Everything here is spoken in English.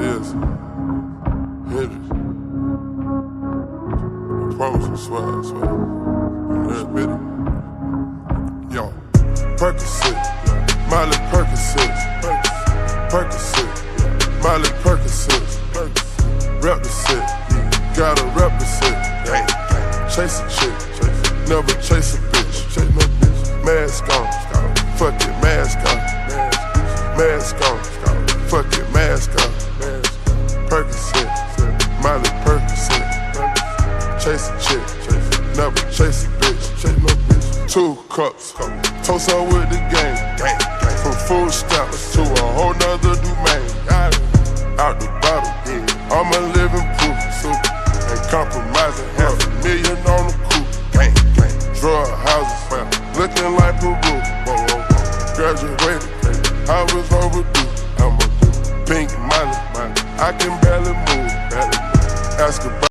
it is. Hit it. I promise you, swear, I swear. You admit it. Yo, Percocet, Miley Percocet, Percocet, Miley Percocet, rep the set, gotta rep the set. Chase a chick, never chase a bitch. Mask on, fuck it, mask on. Mask on, fuck it, mask on. Percocet, Miley Percocet. Chase a chick, never chase a bitch. 2 cups, toast on with the game. From food stamps to a whole nother domain. Out the bottle, I'm a living proof. Ain't compromising, $500,000 on the coupe. Drug houses, looking like Peru. Graduated, I was overdue. I'm a pink money, I can barely move. Ask about